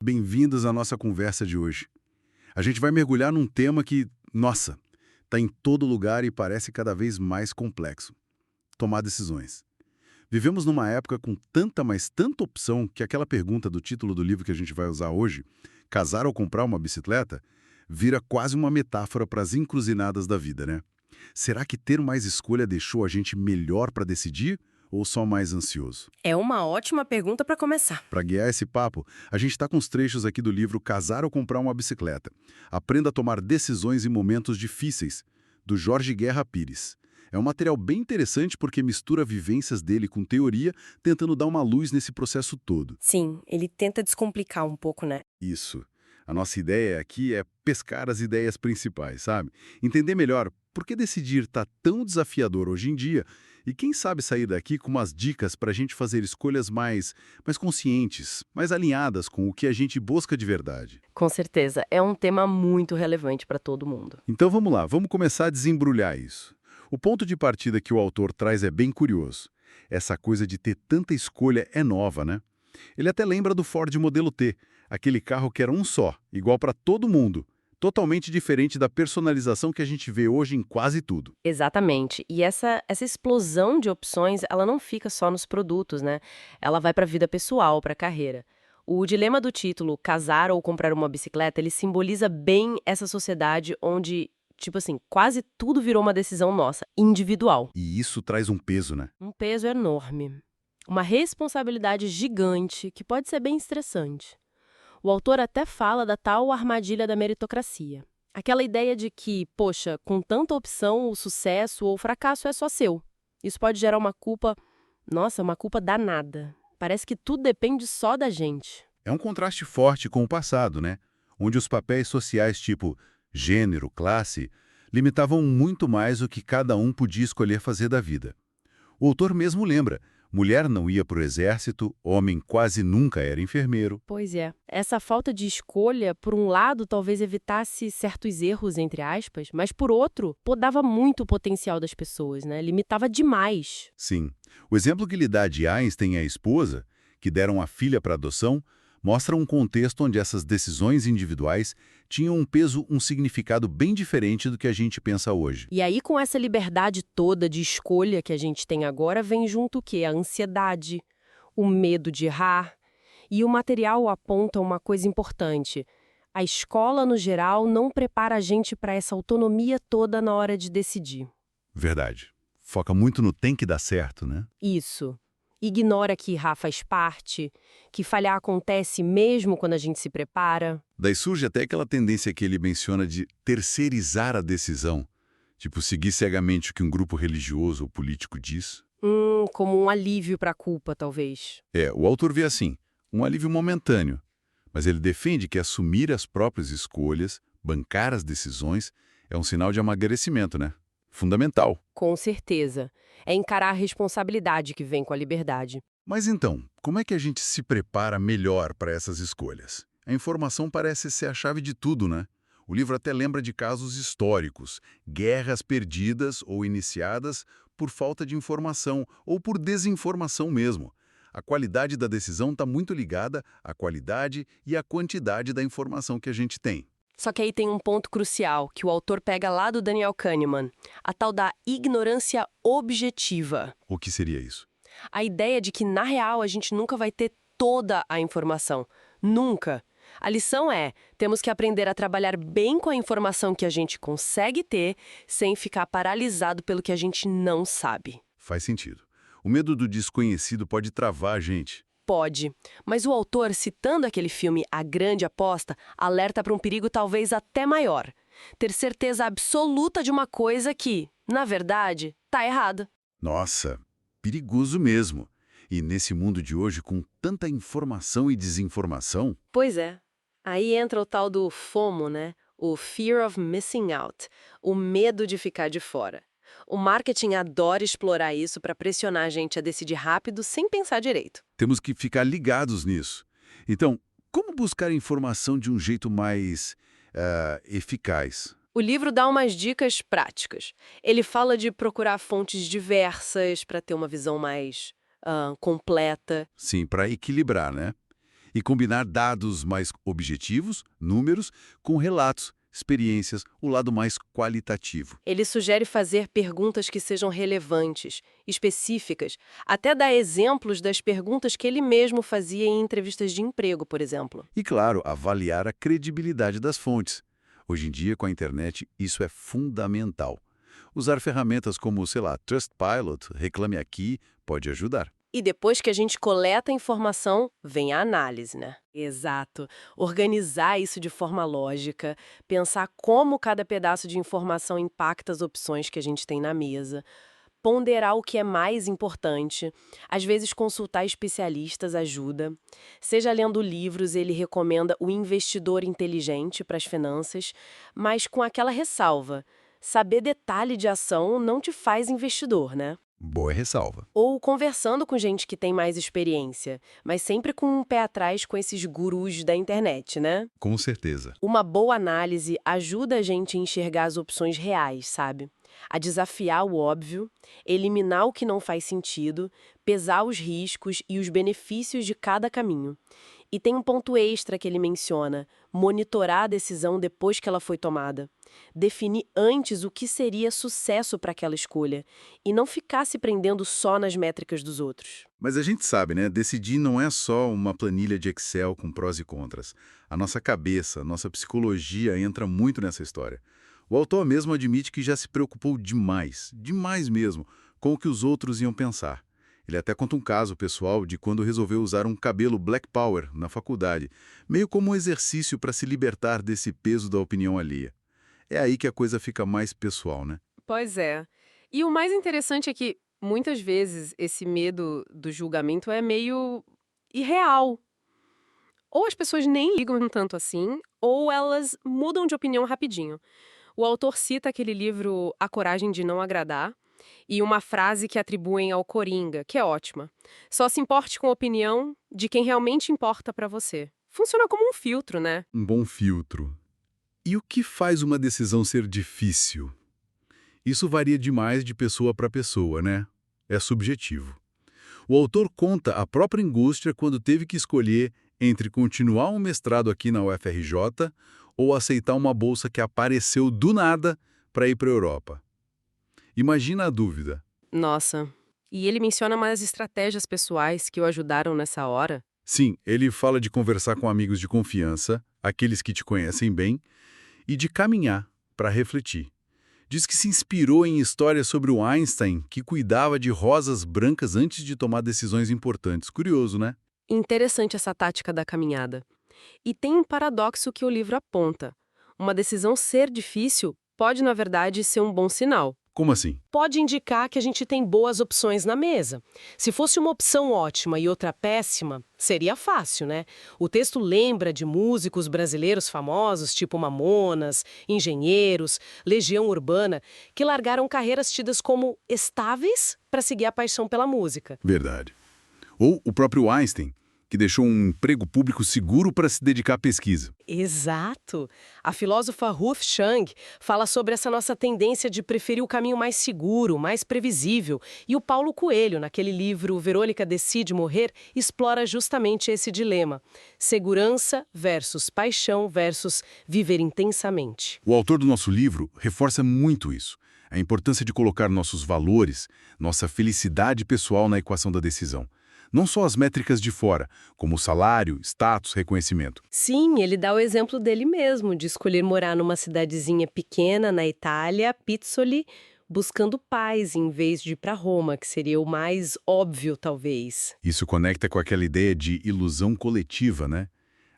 Bem-vindos à nossa conversa de hoje. A gente vai mergulhar num tema que, nossa, está em todo lugar e parece cada vez mais complexo. Tomar decisões. Vivemos numa época com tanta, mas tanta opção que aquela pergunta do título do livro que a gente vai usar hoje, casar ou comprar uma bicicleta, vira quase uma metáfora para as encruzilhadas da vida, né? Será que ter mais escolha deixou a gente melhor para decidir ou só mais ansioso? É uma ótima pergunta para começar. Para guiar esse papo, a gente está com os trechos aqui do livro Casar ou Comprar uma Bicicleta. Aprenda a tomar decisões em momentos difíceis, do Jorge Guerra Pires. É um material bem interessante porque mistura vivências dele com teoria, tentando dar uma luz nesse processo todo. Sim, ele tenta descomplicar um pouco, né? Isso. A nossa ideia aqui é pescar as ideias principais, sabe? Entender melhor por que decidir está tão desafiador hoje em dia e quem sabe sair daqui com umas dicas para a gente fazer escolhas mais conscientes, mais alinhadas com o que a gente busca de verdade. Com certeza, é um tema muito relevante para todo mundo. Então vamos lá, vamos começar a desembrulhar isso. O ponto de partida que o autor traz é bem curioso. Essa coisa de ter tanta escolha é nova, né? Ele até lembra do Ford Modelo T, aquele carro que era um só, igual para todo mundo, totalmente diferente da personalização que a gente vê hoje em quase tudo. Exatamente. E essa explosão de opções, ela não fica só nos produtos, né? Ela vai para a vida pessoal, para a carreira. O dilema do título, casar ou comprar uma bicicleta, ele simboliza bem essa sociedade onde, tipo assim, quase tudo virou uma decisão nossa, individual. E isso traz um peso, né? Um peso enorme. Uma responsabilidade gigante que pode ser bem estressante. O autor até fala da tal armadilha da meritocracia. Aquela ideia de que, poxa, com tanta opção, o sucesso ou o fracasso é só seu. Isso pode gerar uma culpa, nossa, uma culpa danada. Parece que tudo depende só da gente. É um contraste forte com o passado, né? Onde os papéis sociais tipo gênero, classe, limitavam muito mais o que cada um podia escolher fazer da vida. O autor mesmo lembra, mulher não ia para o exército, homem quase nunca era enfermeiro. Pois é. Essa falta de escolha, por um lado, talvez evitasse certos erros, entre aspas, mas por outro, podava muito o potencial das pessoas, né? Limitava demais. Sim, o exemplo que lhe dá de Einstein e a esposa, que deram a filha para adoção, mostra um contexto onde essas decisões individuais tinham um peso, um significado bem diferente do que a gente pensa hoje. E aí, com essa liberdade toda de escolha que a gente tem agora, vem junto o quê? A ansiedade, o medo de errar. E o material aponta uma coisa importante. A escola, no geral, não prepara a gente para essa autonomia toda na hora de decidir. Verdade. Foca muito no tem que dar certo, né? Isso. Ignora que errar faz parte, que falhar acontece mesmo quando a gente se prepara. Daí surge até aquela tendência que ele menciona de terceirizar a decisão. Tipo, seguir cegamente o que um grupo religioso ou político diz. Como um alívio para a culpa, talvez. O autor vê assim, um alívio momentâneo. Mas ele defende que assumir as próprias escolhas, bancar as decisões, é um sinal de amadurecimento, né? Fundamental. Com certeza. É encarar a responsabilidade que vem com a liberdade. Mas então, como é que a gente se prepara melhor para essas escolhas? A informação parece ser a chave de tudo, né? O livro até lembra de casos históricos, guerras perdidas ou iniciadas por falta de informação ou por desinformação mesmo. A qualidade da decisão está muito ligada à qualidade e à quantidade da informação que a gente tem. Só que aí tem um ponto crucial que o autor pega lá do Daniel Kahneman, a tal da ignorância objetiva. O que seria isso? A ideia de que, na real, a gente nunca vai ter toda a informação. Nunca. A lição é, temos que aprender a trabalhar bem com a informação que a gente consegue ter, sem ficar paralisado pelo que a gente não sabe. Faz sentido. O medo do desconhecido pode travar a gente. Pode, mas o autor, citando aquele filme A Grande Aposta, alerta para um perigo talvez até maior. Ter certeza absoluta de uma coisa que, na verdade, tá errada. Nossa, perigoso mesmo. E nesse mundo de hoje, com tanta informação e desinformação... Pois é. Aí entra o tal do FOMO, né? O Fear of Missing Out, o medo de ficar de fora. O marketing adora explorar isso para pressionar a gente a decidir rápido sem pensar direito. Temos que ficar ligados nisso. Então, como buscar informação de um jeito mais eficaz? O livro dá umas dicas práticas. Ele fala de procurar fontes diversas para ter uma visão mais completa. Sim, para equilibrar, né? e combinar dados mais objetivos, números, com relatos, experiências, o lado mais qualitativo. Ele sugere fazer perguntas que sejam relevantes, específicas, até dar exemplos das perguntas que ele mesmo fazia em entrevistas de emprego, por exemplo. E, claro, avaliar a credibilidade das fontes. Hoje em dia, com a internet, isso é fundamental. Usar ferramentas como, sei lá, Trustpilot, Reclame Aqui, pode ajudar. E depois que a gente coleta a informação, vem a análise, né? Exato. Organizar isso de forma lógica, pensar como cada pedaço de informação impacta as opções que a gente tem na mesa, ponderar o que é mais importante, às vezes consultar especialistas ajuda. Seja lendo livros, ele recomenda O Investidor Inteligente para as finanças, mas com aquela ressalva: saber detalhe de ação não te faz investidor, né? Boa ressalva. Ou conversando com gente que tem mais experiência, mas sempre com um pé atrás com esses gurus da internet, né? Com certeza. Uma boa análise ajuda a gente a enxergar as opções reais, sabe? A desafiar o óbvio, eliminar o que não faz sentido, pesar os riscos e os benefícios de cada caminho. E tem um ponto extra que ele menciona: monitorar a decisão depois que ela foi tomada. Definir antes o que seria sucesso para aquela escolha e não ficar se prendendo só nas métricas dos outros. Mas a gente sabe, né? Decidir não é só uma planilha de Excel com prós e contras. A nossa cabeça, a nossa psicologia entra muito nessa história. O autor mesmo admite que já se preocupou demais, demais mesmo, com o que os outros iam pensar. Ele até conta um caso pessoal de quando resolveu usar um cabelo Black Power na faculdade, meio como um exercício para se libertar desse peso da opinião alheia. É aí que a coisa fica mais pessoal, né? Pois é. E o mais interessante é que, muitas vezes, esse medo do julgamento é meio irreal. Ou as pessoas nem ligam tanto assim, ou elas mudam de opinião rapidinho. O autor cita aquele livro A Coragem de Não Agradar e uma frase que atribuem ao Coringa, que é ótima: só se importe com a opinião de quem realmente importa pra você. Funciona como um filtro, né? Um bom filtro. E o que faz uma decisão ser difícil? Isso varia demais de pessoa para pessoa, né? É subjetivo. O autor conta a própria angústia quando teve que escolher entre continuar um mestrado aqui na UFRJ ou aceitar uma bolsa que apareceu do nada para ir para a Europa. Imagina a dúvida. Nossa. E ele menciona umas estratégias pessoais que o ajudaram nessa hora. Sim, ele fala de conversar com amigos de confiança, aqueles que te conhecem bem, e de caminhar para refletir. Diz que se inspirou em histórias sobre o Einstein, que cuidava de rosas brancas antes de tomar decisões importantes. Curioso, né? Interessante essa tática da caminhada. E tem um paradoxo que o livro aponta. Uma decisão ser difícil pode, na verdade, ser um bom sinal. Como assim? Pode indicar que a gente tem boas opções na mesa. Se fosse uma opção ótima e outra péssima, seria fácil, né? O texto lembra de músicos brasileiros famosos, tipo Mamonas, engenheiros, Legião Urbana, que largaram carreiras tidas como estáveis para seguir a paixão pela música. Verdade. Ou o próprio Einstein, que deixou um emprego público seguro para se dedicar à pesquisa. Exato! A filósofa Ruth Chang fala sobre essa nossa tendência de preferir o caminho mais seguro, mais previsível. E o Paulo Coelho, naquele livro Verônica Decide Morrer, explora justamente esse dilema. Segurança versus paixão versus viver intensamente. O autor do nosso livro reforça muito isso. A importância de colocar nossos valores, nossa felicidade pessoal na equação da decisão. Não só as métricas de fora, como salário, status, reconhecimento. Sim, ele dá o exemplo dele mesmo, de escolher morar numa cidadezinha pequena na Itália, Pizzoli, buscando paz em vez de ir para Roma, que seria o mais óbvio, talvez. Isso conecta com aquela ideia de ilusão coletiva, né?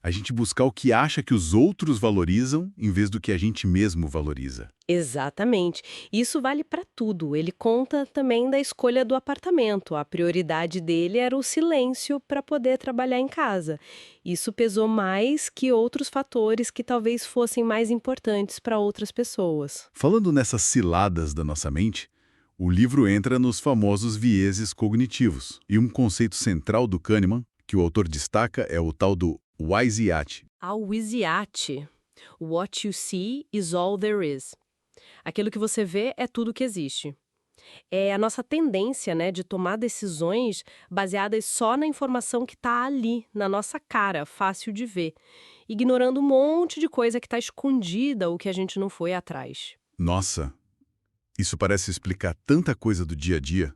A gente buscar o que acha que os outros valorizam em vez do que a gente mesmo valoriza. Exatamente. Isso vale para tudo. Ele conta também da escolha do apartamento. A prioridade dele era o silêncio para poder trabalhar em casa. Isso pesou mais que outros fatores que talvez fossem mais importantes para outras pessoas. Falando nessas ciladas da nossa mente, o livro entra nos famosos vieses cognitivos. E um conceito central do Kahneman, que o autor destaca, é o tal do WYSIAT. A WYSIAT. What you see is all there is. Aquilo que você vê é tudo que existe. É a nossa tendência, né, de tomar decisões baseadas só na informação que está ali, na nossa cara, fácil de ver, ignorando um monte de coisa que está escondida ou que a gente não foi atrás. Nossa, isso parece explicar tanta coisa do dia a dia,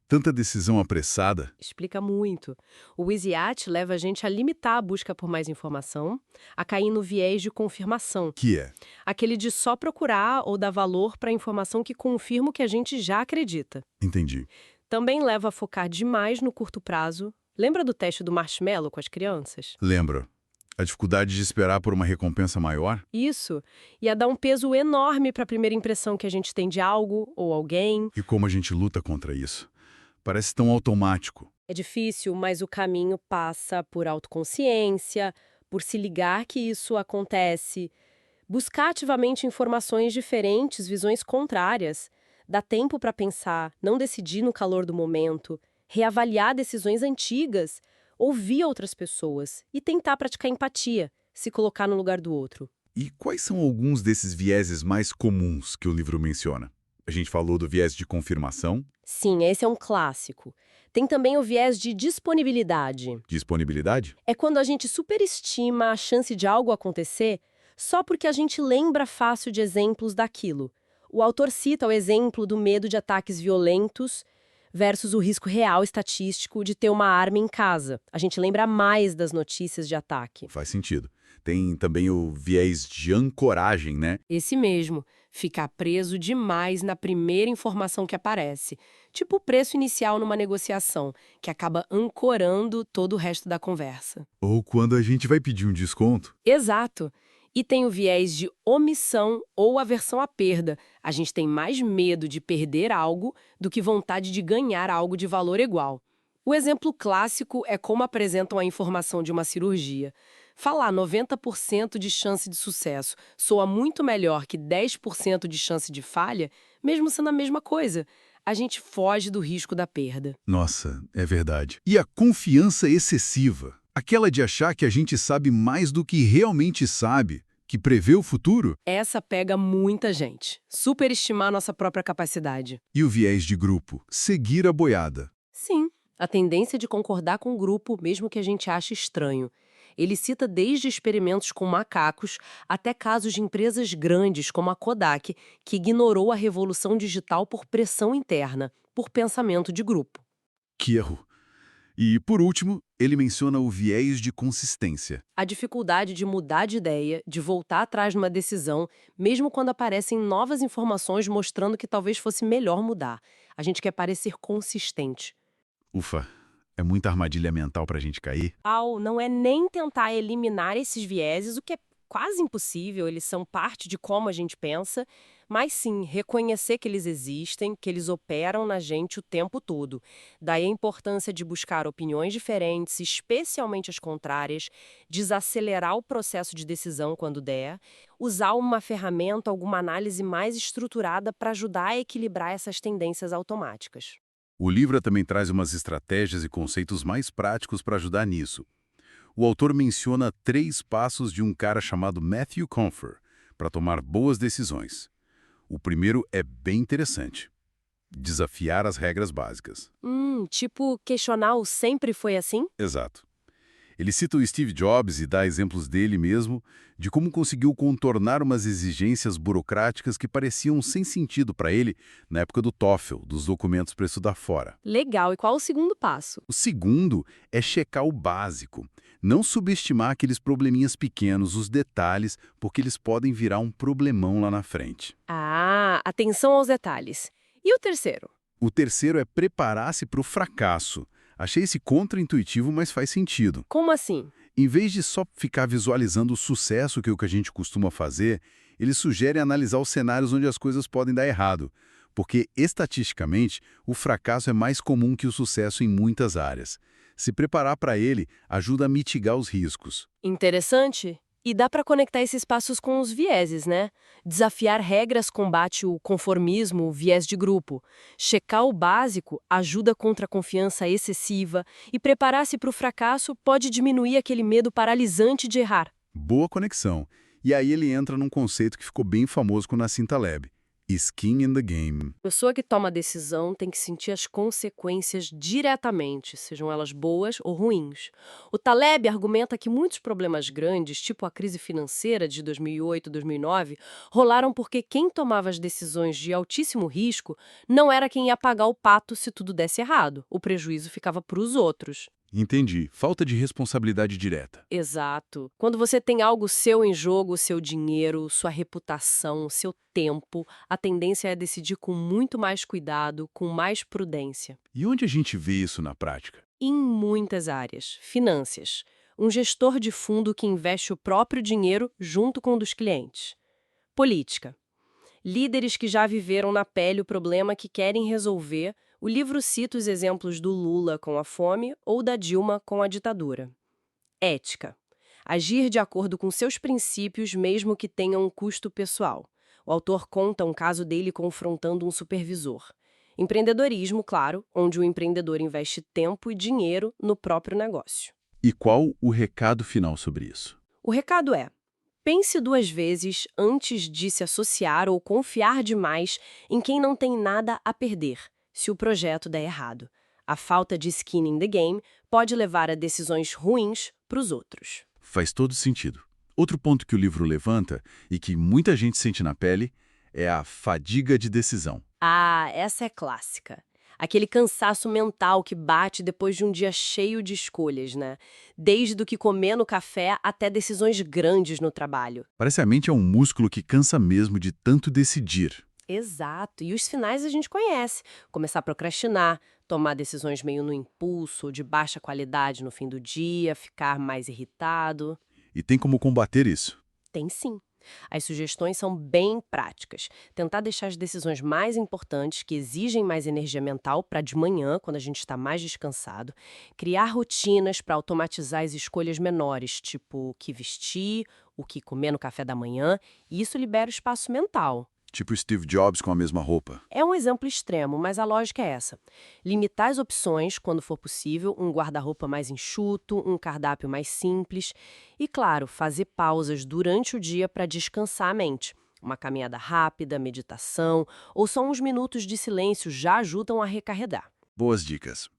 tanta decisão apressada. Explica muito. O WYSIWYG leva a gente a limitar a busca por mais informação, a cair no viés de confirmação, Que é? aquele de só procurar ou dar valor para a informação que confirma o que a gente já acredita. Entendi. Também leva a focar demais no curto prazo. Lembra do teste do marshmallow com as crianças? Lembra? A dificuldade de esperar por uma recompensa maior? Isso. E a dar um peso enorme para a primeira impressão que a gente tem de algo ou alguém. E como a gente luta contra isso? Parece tão automático. É difícil, mas o caminho passa por autoconsciência, por se ligar que isso acontece, buscar ativamente informações diferentes, visões contrárias, dar tempo para pensar, não decidir no calor do momento, reavaliar decisões antigas, ouvir outras pessoas e tentar praticar empatia, se colocar no lugar do outro. E quais são alguns desses vieses mais comuns que o livro menciona? A gente falou do viés de confirmação, Sim, esse é um clássico. Tem também o viés de disponibilidade. disponibilidade, É quando a gente superestima a chance de algo acontecer só porque a gente lembra fácil de exemplos daquilo. O autor cita o exemplo do medo de ataques violentos versus o risco real estatístico de ter uma arma em casa. A gente lembra mais das notícias de ataque. faz sentido. Tem também o viés de ancoragem, né? Esse mesmo, ficar preso demais na primeira informação que aparece. Tipo o preço inicial numa negociação, que acaba ancorando todo o resto da conversa. Ou quando a gente vai pedir um desconto. Exato. E tem o viés de omissão ou aversão à perda. A gente tem mais medo de perder algo do que vontade de ganhar algo de valor igual. O exemplo clássico é como apresentam a informação de uma cirurgia. Falar 90% de chance de sucesso soa muito melhor que 10% de chance de falha, mesmo sendo a mesma coisa. A gente foge do risco da perda. Nossa, é verdade. E a confiança excessiva, aquela de achar que a gente sabe mais do que realmente sabe, que prevê o futuro, Essa pega muita gente. Superestimar nossa própria capacidade. e o viés de grupo, seguir a boiada. Sim, a tendência de concordar com o grupo, mesmo que a gente ache estranho. Ele cita desde experimentos com macacos até casos de empresas grandes como a Kodak, que ignorou a revolução digital por pressão interna, por pensamento de grupo. Que erro! E, por último, ele menciona o viés de consistência. A dificuldade de mudar de ideia, de voltar atrás numa decisão, mesmo quando aparecem novas informações mostrando que talvez fosse melhor mudar. A gente quer parecer consistente. Ufa, é muita armadilha mental pra gente cair. Não é nem tentar eliminar esses vieses, o que é quase impossível, eles são parte de como a gente pensa, mas sim reconhecer que eles existem, que eles operam na gente o tempo todo. Daí a importância de buscar opiniões diferentes, especialmente as contrárias, desacelerar o processo de decisão quando der, usar uma ferramenta, alguma análise mais estruturada para ajudar a equilibrar essas tendências automáticas. O livro também traz umas estratégias e conceitos mais práticos para ajudar nisso. O autor menciona 3 passos de um cara chamado Matthew Comfort para tomar boas decisões. O primeiro é bem interessante. Desafiar as regras básicas. Tipo questionar o sempre foi assim? Exato. Ele cita o Steve Jobs e dá exemplos dele mesmo de como conseguiu contornar umas exigências burocráticas que pareciam sem sentido para ele na época do TOEFL, dos documentos para estudar fora. Legal, e qual o segundo passo? O segundo é checar o básico. Não subestimar aqueles probleminhas pequenos, os detalhes, porque eles podem virar um problemão lá na frente. Atenção aos detalhes. E o terceiro? O terceiro é preparar-se para o fracasso. Achei esse contra-intuitivo, mas faz sentido. Como assim? Em vez de só ficar visualizando o sucesso, que é o que a gente costuma fazer, ele sugere analisar os cenários onde as coisas podem dar errado. Porque, estatisticamente, o fracasso é mais comum que o sucesso em muitas áreas. Se preparar para ele ajuda a mitigar os riscos. Interessante. E dá para conectar esses passos com os vieses, né? Desafiar regras combate o conformismo, o viés de grupo. Checar o básico ajuda contra a confiança excessiva e preparar-se para o fracasso pode diminuir aquele medo paralisante de errar. Boa conexão. E aí ele entra num conceito que ficou bem famoso com Nassim Taleb, Skin in the game. A pessoa que toma a decisão tem que sentir as consequências diretamente, sejam elas boas ou ruins. O Taleb argumenta que muitos problemas grandes, tipo a crise financeira de 2008, 2009, rolaram porque quem tomava as decisões de altíssimo risco não era quem ia pagar o pato se tudo desse errado. O prejuízo ficava para os outros. Entendi. Falta de responsabilidade direta. Exato. Quando você tem algo seu em jogo, seu dinheiro, sua reputação, seu tempo, a tendência é decidir com muito mais cuidado, com mais prudência. E onde a gente vê isso na prática? Em muitas áreas. Finanças. Um gestor de fundo que investe o próprio dinheiro junto com o dos clientes. Política. Líderes que já viveram na pele o problema que querem resolver. O livro cita os exemplos do Lula com a fome ou da Dilma com a ditadura. Ética. Agir de acordo com seus princípios, mesmo que tenha um custo pessoal. O autor conta um caso dele confrontando um supervisor. Empreendedorismo, claro, onde o empreendedor investe tempo e dinheiro no próprio negócio. E qual o recado final sobre isso? O recado é: pense duas vezes antes de se associar ou confiar demais em quem não tem nada a perder, se o projeto der errado. A falta de skin in the game pode levar a decisões ruins para os outros. Faz todo sentido. Outro ponto que o livro levanta, e que muita gente sente na pele, é a fadiga de decisão. Ah, essa é clássica. Aquele cansaço mental que bate depois de um dia cheio de escolhas, né? Desde o que comer no café até decisões grandes no trabalho. Parece a mente é um músculo que cansa mesmo de tanto decidir. Exato. E os finais a gente conhece. Começar a procrastinar, tomar decisões meio no impulso, de baixa qualidade no fim do dia, ficar mais irritado. E tem como combater isso? Tem sim. As sugestões são bem práticas. Tentar deixar as decisões mais importantes, que exigem mais energia mental, para de manhã, quando a gente está mais descansado. Criar rotinas para automatizar as escolhas menores, tipo o que vestir, o que comer no café da manhã. E isso libera o espaço mental. Tipo Steve Jobs com a mesma roupa. É um exemplo extremo, mas a lógica é essa. Limitar as opções, quando for possível, um guarda-roupa mais enxuto, um cardápio mais simples. E, claro, fazer pausas durante o dia para descansar a mente. Uma caminhada rápida, meditação ou só uns minutos de silêncio já ajudam a recarregar. Boas dicas.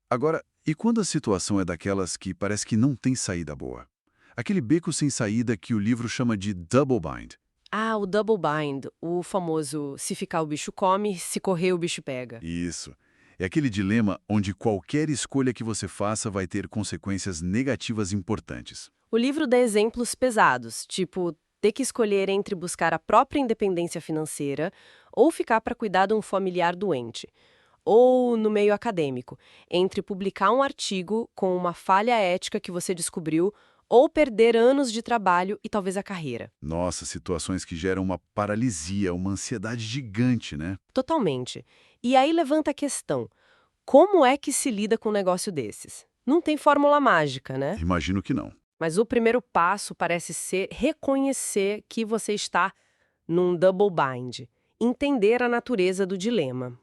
Agora, e quando a situação é daquelas que parece que não tem saída boa? Aquele beco sem saída que o livro chama de double bind. Ah, o double bind, o famoso se ficar o bicho come, se correr o bicho pega. Isso. É aquele dilema onde qualquer escolha que você faça vai ter consequências negativas importantes. O livro dá exemplos pesados, tipo ter que escolher entre buscar a própria independência financeira ou ficar para cuidar de um familiar doente. Ou, no meio acadêmico, entre publicar um artigo com uma falha ética que você descobriu ou perder anos de trabalho e talvez a carreira. Nossa, situações que geram uma paralisia, uma ansiedade gigante, né? Totalmente. E aí levanta a questão: como é que se lida com um negócio desses? Não tem fórmula mágica, né? Imagino que não. Mas o primeiro passo parece ser reconhecer que você está num double bind. Entender a natureza do dilema.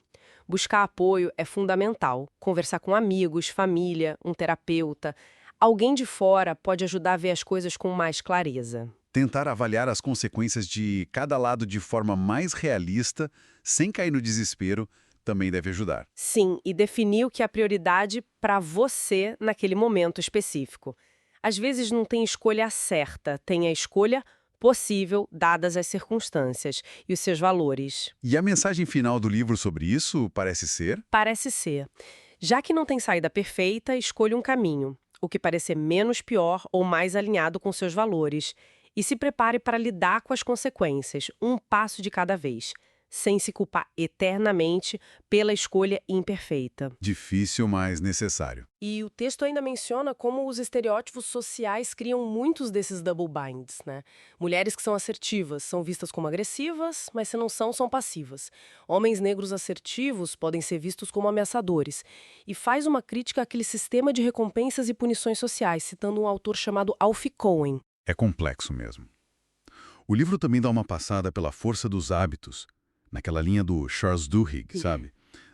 Buscar apoio é fundamental. Conversar com amigos, família, um terapeuta. Alguém de fora pode ajudar a ver as coisas com mais clareza. Tentar avaliar as consequências de cada lado de forma mais realista, sem cair no desespero, também deve ajudar. Sim, e definir o que é a prioridade para você naquele momento específico. Às vezes não tem escolha certa, tem a escolha possível, dadas as circunstâncias e os seus valores. E a mensagem final do livro sobre isso parece ser? Parece ser. Já que não tem saída perfeita, escolha um caminho, o que parecer menos pior ou mais alinhado com seus valores. E se prepare para lidar com as consequências, um passo de cada vez, sem se culpar eternamente pela escolha imperfeita. Difícil, mas necessário. E o texto ainda menciona como os estereótipos sociais criam muitos desses double binds, né? Mulheres que são assertivas são vistas como agressivas, mas se não são, são passivas. Homens negros assertivos podem ser vistos como ameaçadores. E faz uma crítica àquele sistema de recompensas e punições sociais, citando um autor chamado Alfie Cohen. É complexo mesmo. O livro também dá uma passada pela força dos hábitos, naquela linha do Charles Duhigg, sabe?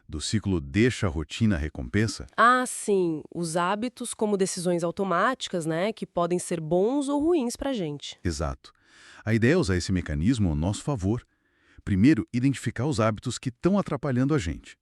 Do ciclo deixa a rotina recompensa. Ah, sim. Os hábitos como decisões automáticas, né? Que podem ser bons ou ruins pra gente. Exato. A ideia é usar esse mecanismo ao nosso favor. Primeiro, identificar os hábitos que estão atrapalhando a gente.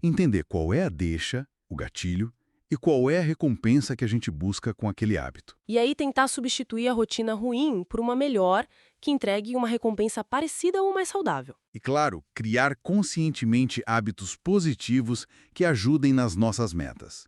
Entender qual é a deixa, o gatilho, e qual é a recompensa que a gente busca com aquele hábito. E aí tentar substituir a rotina ruim por uma melhor que entregue uma recompensa parecida ou mais saudável. E, claro, criar conscientemente hábitos positivos que ajudem nas nossas metas.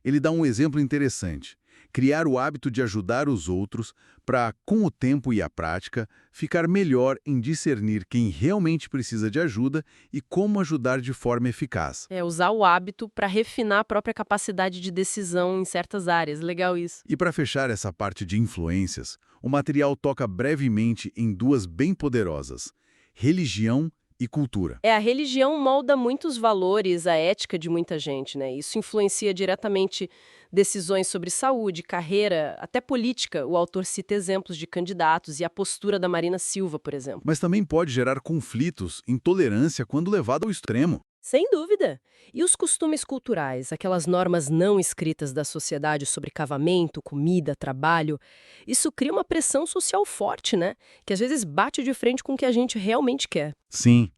Ele dá um exemplo interessante. Criar o hábito de ajudar os outros para, com o tempo e a prática, ficar melhor em discernir quem realmente precisa de ajuda e como ajudar de forma eficaz. É usar o hábito para refinar a própria capacidade de decisão em certas áreas. Legal isso. E para fechar essa parte de influências, o material toca brevemente em duas bem poderosas: religião e cultura. A religião molda muitos valores, a ética de muita gente, né? Isso influencia diretamente decisões sobre saúde, carreira, até política. O autor cita exemplos de candidatos e a postura da Marina Silva, por exemplo. Mas também pode gerar conflitos, intolerância quando levado ao extremo. Sem dúvida. E os costumes culturais, aquelas normas não escritas da sociedade sobre casamento, comida, trabalho, isso cria uma pressão social forte, né? Que às vezes bate de frente com o que a gente realmente quer. Sim.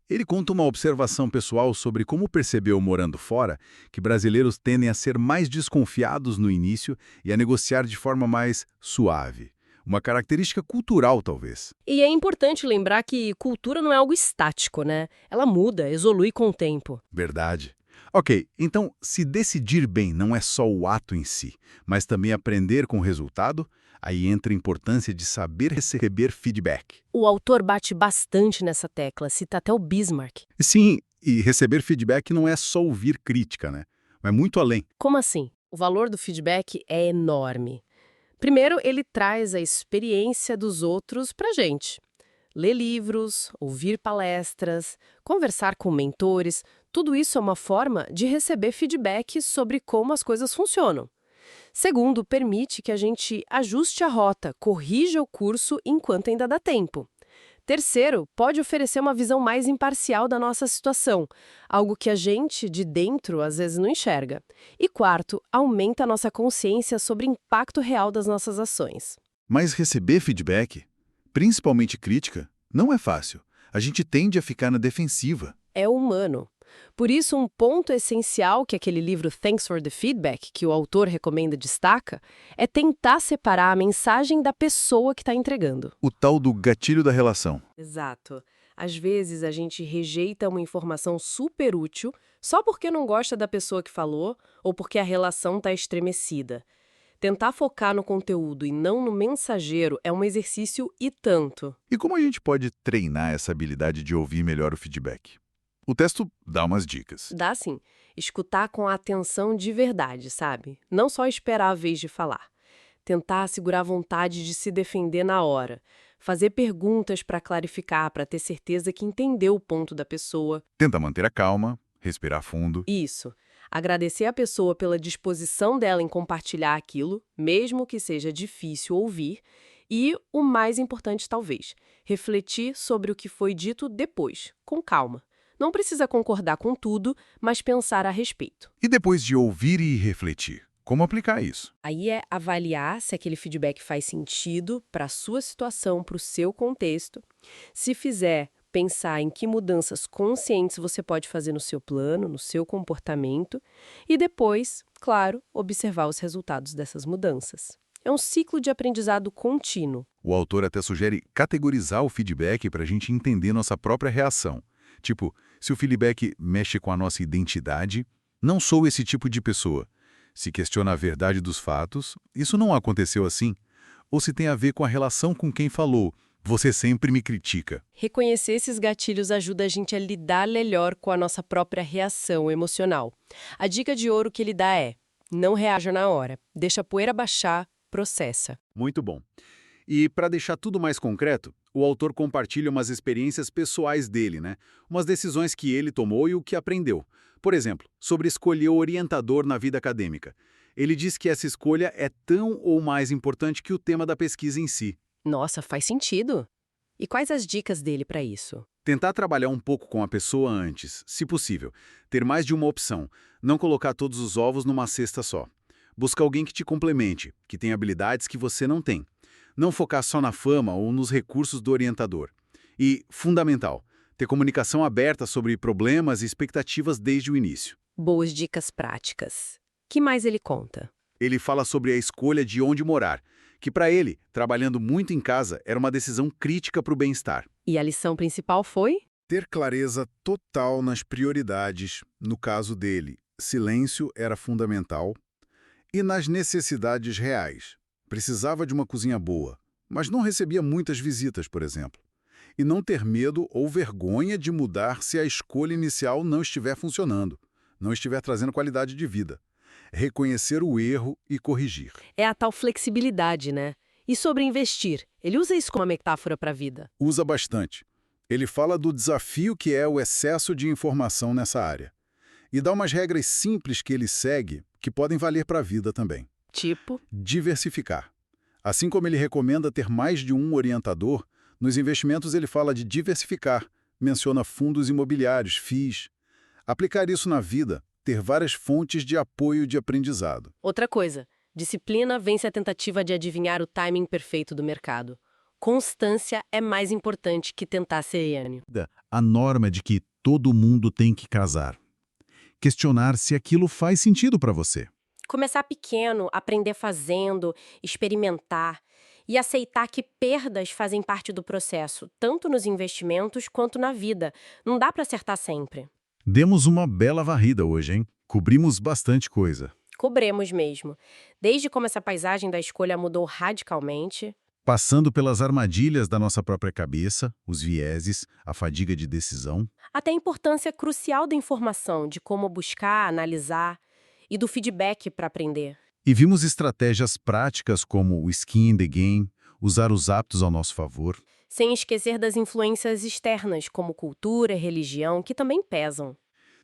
Ele conta uma observação pessoal sobre como percebeu morando fora que brasileiros tendem a ser mais desconfiados no início e a negociar de forma mais suave. Uma característica cultural, talvez. E é importante lembrar que cultura não é algo estático, né? Ela muda, evolui com o tempo. Verdade. Ok, então, se decidir bem não é só o ato em si, mas também aprender com o resultado, aí entra a importância de saber receber feedback. O autor bate bastante nessa tecla, cita até o Bismarck. Sim, e receber feedback não é só ouvir crítica, né? É muito além. Como assim? O valor do feedback é enorme. Primeiro, ele traz a experiência dos outros pra gente. Ler livros, ouvir palestras, conversar com mentores, tudo isso é uma forma de receber feedback sobre como as coisas funcionam. Segundo, permite que a gente ajuste a rota, corrija o curso enquanto ainda dá tempo. Terceiro, pode oferecer uma visão mais imparcial da nossa situação, algo que a gente, de dentro, às vezes não enxerga. E quarto, aumenta a nossa consciência sobre o impacto real das nossas ações. Mas receber feedback, principalmente crítica, não é fácil. A gente tende a ficar na defensiva. É humano. Por isso, um ponto essencial que aquele livro Thanks for the Feedback, que o autor recomenda, destaca, é tentar separar a mensagem da pessoa que está entregando. O tal do gatilho da relação. Exato. Às vezes a gente rejeita uma informação super útil só porque não gosta da pessoa que falou ou porque a relação está estremecida. Tentar focar no conteúdo e não no mensageiro é um exercício e tanto. E como a gente pode treinar essa habilidade de ouvir melhor o feedback? O texto dá umas dicas. Dá sim. Escutar com atenção de verdade, sabe? Não só esperar a vez de falar. Tentar segurar a vontade de se defender na hora. Fazer perguntas para clarificar, para ter certeza que entendeu o ponto da pessoa. Tenta manter a calma, respirar fundo. Isso. Agradecer a pessoa pela disposição dela em compartilhar aquilo, mesmo que seja difícil ouvir. E, o mais importante talvez, refletir sobre o que foi dito depois, com calma. Não precisa concordar com tudo, mas pensar a respeito. E depois de ouvir e refletir, como aplicar isso? Aí é avaliar se aquele feedback faz sentido para a sua situação, para o seu contexto. Se fizer, pensar em que mudanças conscientes você pode fazer no seu plano, no seu comportamento. E depois, claro, observar os resultados dessas mudanças. É um ciclo de aprendizado contínuo. O autor até sugere categorizar o feedback para a gente entender nossa própria reação. Tipo, se o feedback mexe com a nossa identidade, não sou esse tipo de pessoa. Se questiona a verdade dos fatos, isso não aconteceu assim. Ou se tem a ver com a relação com quem falou, você sempre me critica. Reconhecer esses gatilhos ajuda a gente a lidar melhor com a nossa própria reação emocional. A dica de ouro que ele dá é: não reaja na hora, deixa a poeira baixar, processa. Muito bom. E para deixar tudo mais concreto, o autor compartilha umas experiências pessoais dele, né? Umas decisões que ele tomou e o que aprendeu. Por exemplo, sobre escolher o orientador na vida acadêmica. Ele diz que essa escolha é tão ou mais importante que o tema da pesquisa em si. Nossa, faz sentido. E quais as dicas dele para isso? Tentar trabalhar um pouco com a pessoa antes, se possível. Ter mais de uma opção. Não colocar todos os ovos numa cesta só. Buscar alguém que te complemente, que tem habilidades que você não tem. Não focar só na fama ou nos recursos do orientador. E, fundamental, ter comunicação aberta sobre problemas e expectativas desde o início. Boas dicas práticas. Que mais ele conta? Ele fala sobre a escolha de onde morar, que para ele, trabalhando muito em casa, era uma decisão crítica para o bem-estar. E a lição principal foi? Ter clareza total nas prioridades, no caso dele, silêncio era fundamental, e nas necessidades reais. Precisava de uma cozinha boa, mas não recebia muitas visitas, por exemplo. E não ter medo ou vergonha de mudar se a escolha inicial não estiver funcionando, não estiver trazendo qualidade de vida. Reconhecer o erro e corrigir. É a tal flexibilidade, né? E sobre investir? Ele usa isso como uma metáfora para a vida. Usa bastante. Ele fala do desafio que é o excesso de informação nessa área. E dá umas regras simples que ele segue que podem valer para a vida também. Tipo? Diversificar. Assim como ele recomenda ter mais de um orientador, nos investimentos ele fala de diversificar, menciona fundos imobiliários, FIIs. Aplicar isso na vida, ter várias fontes de apoio de aprendizado. Outra coisa, disciplina vence a tentativa de adivinhar o timing perfeito do mercado. Constância é mais importante que tentar ser gênio. A norma de que todo mundo tem que casar. Questionar se aquilo faz sentido para você. Começar pequeno, aprender fazendo, experimentar e aceitar que perdas fazem parte do processo, tanto nos investimentos quanto na vida. Não dá para acertar sempre. Demos uma bela varrida hoje, hein? Cobrimos bastante coisa. Cobremos mesmo. Desde como essa paisagem da escolha mudou radicalmente, Passando pelas armadilhas da nossa própria cabeça, os vieses, a fadiga de decisão. até a importância crucial da informação, de como buscar, analisar e do feedback para aprender. E vimos estratégias práticas como o skin in the game, usar os hábitos ao nosso favor. Sem esquecer das influências externas, como cultura e religião, que também pesam.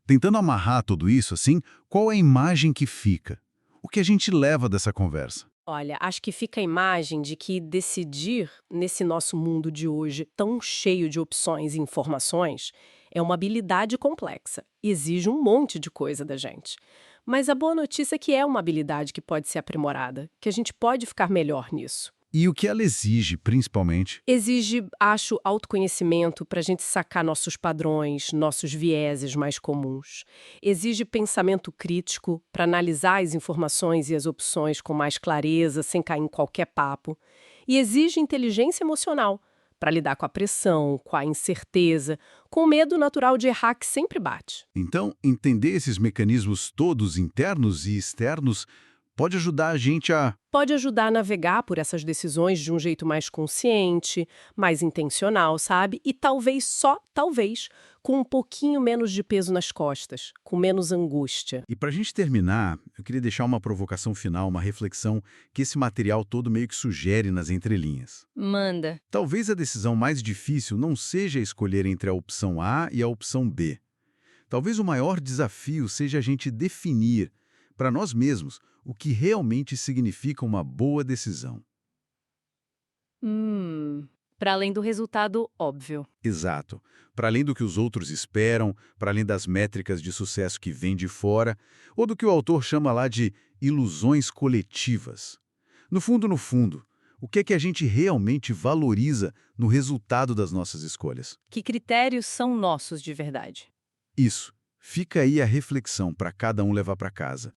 Tentando amarrar tudo isso assim, qual é a imagem que fica? O que a gente leva dessa conversa? Olha, acho que fica a imagem de que decidir nesse nosso mundo de hoje, tão cheio de opções e informações, é uma habilidade complexa. Exige um monte de coisa da gente. Mas a boa notícia é que é uma habilidade que pode ser aprimorada, que a gente pode ficar melhor nisso. E o que ela exige, principalmente? Exige, acho, autoconhecimento para a gente sacar nossos padrões, nossos vieses mais comuns. Exige pensamento crítico para analisar as informações e as opções com mais clareza, sem cair em qualquer papo. E exige inteligência emocional para lidar com a pressão, com a incerteza, com o medo natural de errar que sempre bate. Então, entender esses mecanismos todos internos e externos pode ajudar a gente a... Pode ajudar a navegar por essas decisões de um jeito mais consciente, mais intencional, sabe? E talvez, só talvez, com um pouquinho menos de peso nas costas, com menos angústia. E para a gente terminar, eu queria deixar uma provocação final, uma reflexão que esse material todo meio que sugere nas entrelinhas. Manda. Talvez a decisão mais difícil não seja escolher entre a opção A e a opção B. Talvez o maior desafio seja a gente definir, para nós mesmos, o que realmente significa uma boa decisão. Para além do resultado óbvio. Exato. Para além do que os outros esperam, para além das métricas de sucesso que vêm de fora, ou do que o autor chama lá de ilusões coletivas. No fundo, o que é que a gente realmente valoriza no resultado das nossas escolhas? Que critérios são nossos de verdade? Isso. Fica aí a reflexão para cada um levar para casa.